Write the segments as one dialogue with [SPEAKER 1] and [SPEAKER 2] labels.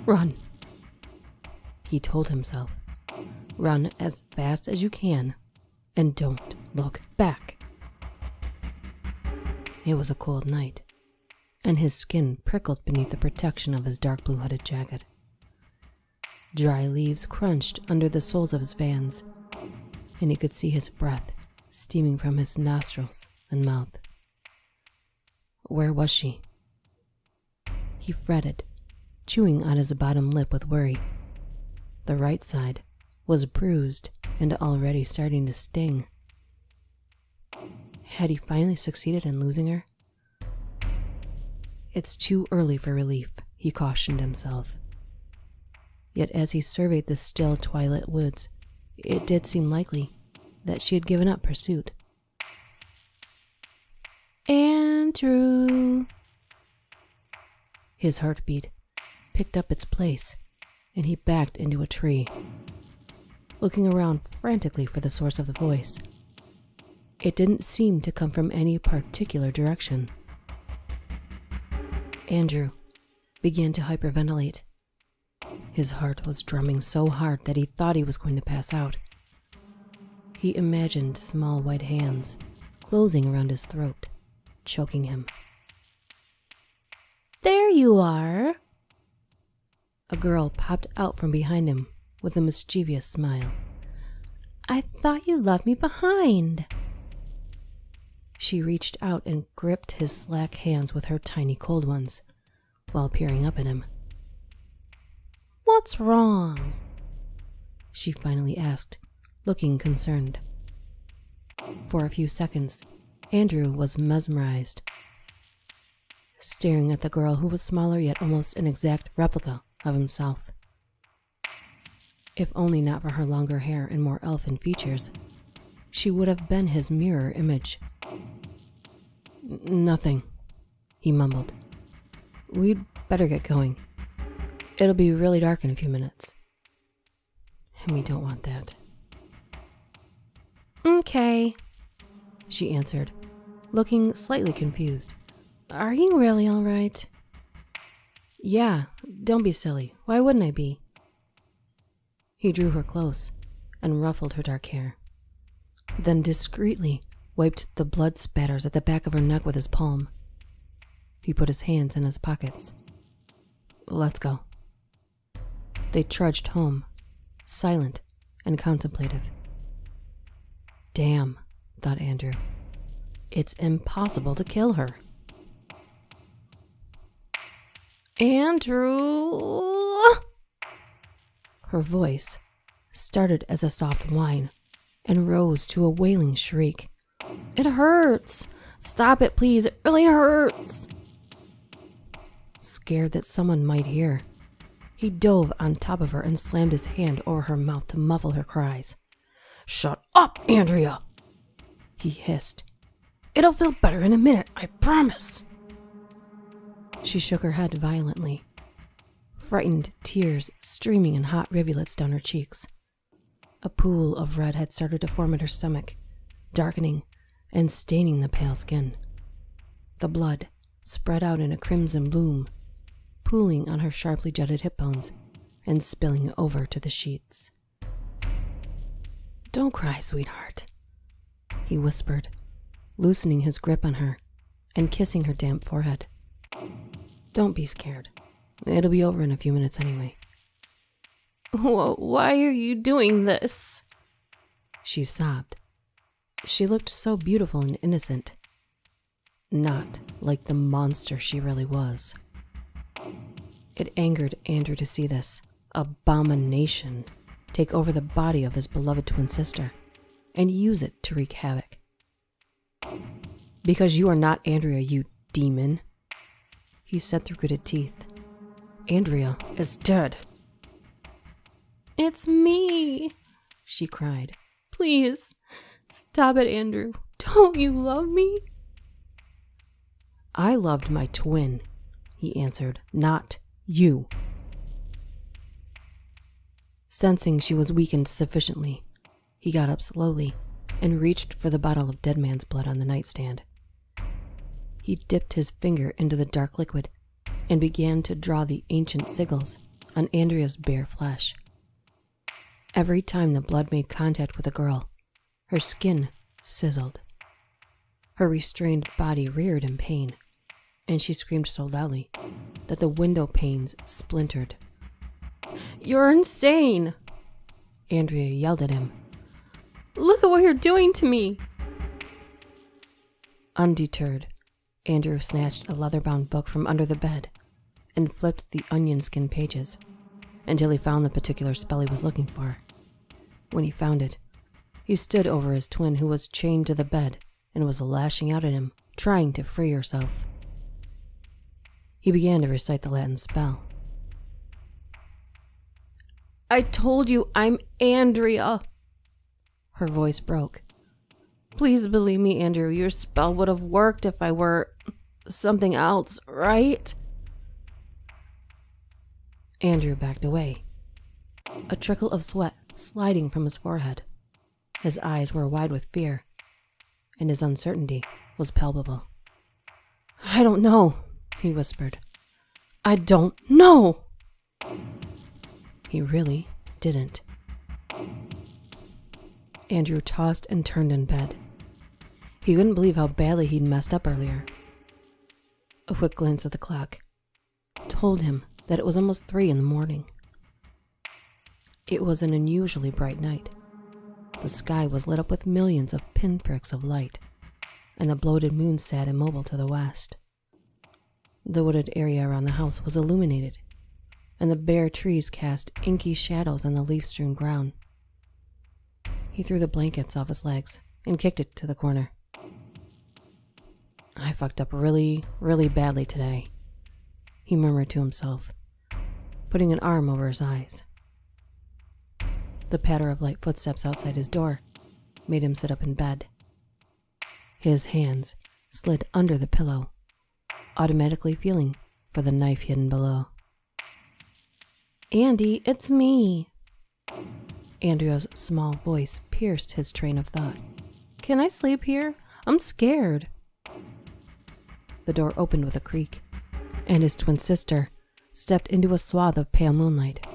[SPEAKER 1] Run, he told himself. Run as fast as you can, and don't look back. It was a cold night, and his skin prickled beneath the protection of his dark blue hooded jacket. Dry leaves crunched under the soles of his Vans, and he could see his breath steaming from his nostrils and mouth. Where was she? He fretted, chewing on his bottom lip with worry. The right side was bruised and already starting to sting. Had he finally succeeded in losing her? It's too early for relief, he cautioned himself. Yet as he surveyed the still twilight woods, it did seem likely that she had given up pursuit. Andrew! His heartbeat picked up its place, and he backed into a tree, looking around frantically for the source of the voice. It didn't seem to come from any particular direction. Andrew began to hyperventilate. His heart was drumming so hard that he thought he was going to pass out. He imagined small white hands closing around his throat, choking him. There you are! A girl popped out from behind him with a mischievous smile. I thought you left me behind. She reached out and gripped his slack hands with her tiny cold ones, while peering up at him. What's wrong? She finally asked, looking concerned. For a few seconds, Andrew was mesmerized, staring at the girl who was smaller yet almost an exact replica of himself. If only not for her longer hair and more elfin features, she would have been his mirror image. Nothing, he mumbled. We'd better get going. It'll be really dark in a few minutes. And we don't want that. Okay, she answered, looking slightly confused. Are you really all right? Yeah, don't be silly. Why wouldn't I be? He drew her close and ruffled her dark hair, then discreetly wiped the blood spatters at the back of her neck with his palm. He put his hands in his pockets. Let's go. They trudged home, silent and contemplative. Damn, thought Andrew. It's impossible to kill her. Andrew! Her voice started as a soft whine and rose to a wailing shriek. It hurts! Stop it, please! It really hurts! Scared that someone might hear, he dove on top of her and slammed his hand over her mouth to muffle her cries. Shut up, Andrea! He hissed. It'll feel better in a minute, I promise! She shook her head violently, frightened tears streaming in hot rivulets down her cheeks. A pool of red had started to form in her stomach, darkening and staining the pale skin. The blood spread out in a crimson bloom, pooling on her sharply jutted hip bones and spilling over to the sheets. Don't cry, sweetheart, he whispered, loosening his grip on her and kissing her damp forehead. Don't be scared. It'll be over in a few minutes anyway. Why are you doing this? She sobbed. She looked so beautiful and innocent. Not like the monster she really was. It angered Andrew to see this abomination take over the body of his beloved twin sister and use it to wreak havoc. Because you are not Andrea, you demon, he said through gritted teeth. Andrea is dead. It's me, she cried. Please, stop it, Andrew. Don't you love me? I loved my twin, he answered, not you. Sensing she was weakened sufficiently, he got up slowly and reached for the bottle of dead man's blood on the nightstand. He dipped his finger into the dark liquid and began to draw the ancient sigils on Andrea's bare flesh. Every time the blood made contact with the girl, her skin sizzled. Her restrained body reared in pain, and she screamed so loudly that the window panes splintered. "You're insane!" Andrea yelled at him. "Look at what you're doing to me!" Undeterred, Andrew snatched a leather-bound book from under the bed and flipped the onion skin pages until he found the particular spell he was looking for. When he found it, he stood over his twin, who was chained to the bed and was lashing out at him, trying to free herself. He began to recite the Latin spell. "I told you I'm Andrea." Her voice broke. "Please believe me, Andrew. Your spell would have worked if I were something else, right?" Andrew backed away, a trickle of sweat sliding from his forehead. His eyes were wide with fear, and his uncertainty was palpable. "I don't know," he whispered. "I don't know." He really didn't. Andrew tossed and turned in bed. He couldn't believe how badly he'd messed up earlier. A quick glance at the clock told him that it was almost 3 in the morning. It was an unusually bright night. The sky was lit up with millions of pinpricks of light, and the bloated moon sat immobile to the west. The wooded area around the house was illuminated, and the bare trees cast inky shadows on the leaf-strewn ground. He threw the blankets off his legs and kicked it to the corner. "I fucked up really, really badly today," he murmured to himself, putting an arm over his eyes. The patter of light footsteps outside his door made him sit up in bed. His hands slid under the pillow, automatically feeling for the knife hidden below. "Andy, it's me." Andrea's small voice pierced his train of thought. "Can I sleep here? I'm scared." The door opened with a creak, and his twin sister stepped into a swath of pale moonlight.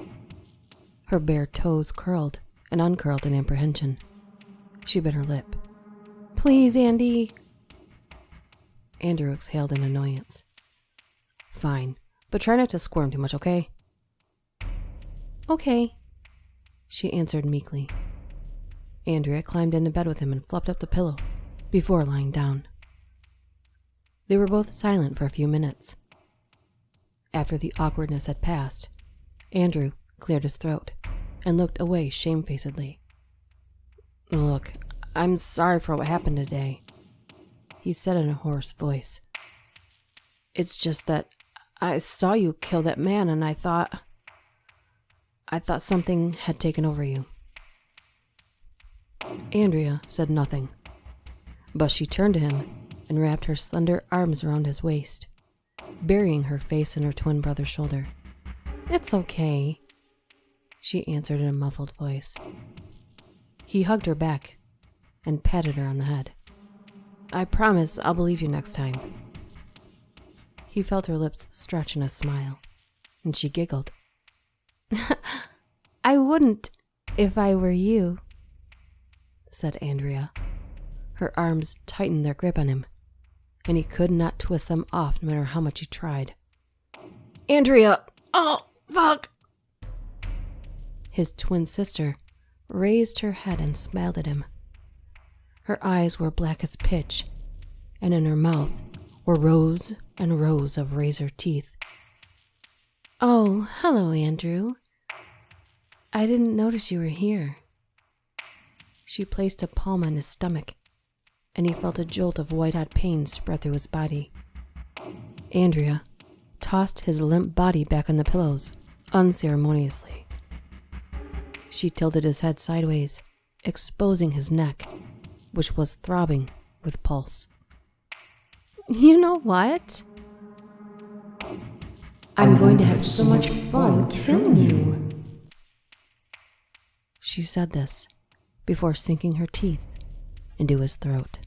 [SPEAKER 1] Her bare toes curled and uncurled in apprehension. She bit her lip. "Please, Andy." Andrew exhaled in annoyance. "Fine, but try not to squirm too much, okay?" "Okay," she answered meekly. Andrea climbed into bed with him and fluffed up the pillow before lying down. They were both silent for a few minutes. After the awkwardness had passed, Andrew cleared his throat and looked away shamefacedly. "Look, I'm sorry for what happened today," he said in a hoarse voice. "It's just that I saw you kill that man, and I thought something had taken over you." Andrea said nothing, but she turned to him and wrapped her slender arms around his waist, burying her face in her twin brother's shoulder. "It's okay," she answered in a muffled voice. He hugged her back and patted her on the head. "I promise I'll believe you next time." He felt her lips stretch in a smile, and she giggled. "I wouldn't if I were you," said Andrea. Her arms tightened their grip on him, and he could not twist them off no matter how much he tried. "Andrea! Oh, fuck!" His twin sister raised her head and smiled at him. Her eyes were black as pitch, and in her mouth were rows and rows of razor teeth. "Oh, hello, Andrew. I didn't notice you were here." She placed a palm on his stomach, and he felt a jolt of white-hot pain spread through his body. Andrea tossed his limp body back on the pillows unceremoniously. She tilted his head sideways, exposing his neck, which was throbbing with pulse. "You know what? I'm going to have so much fun killing you." She said this before sinking her teeth into his throat.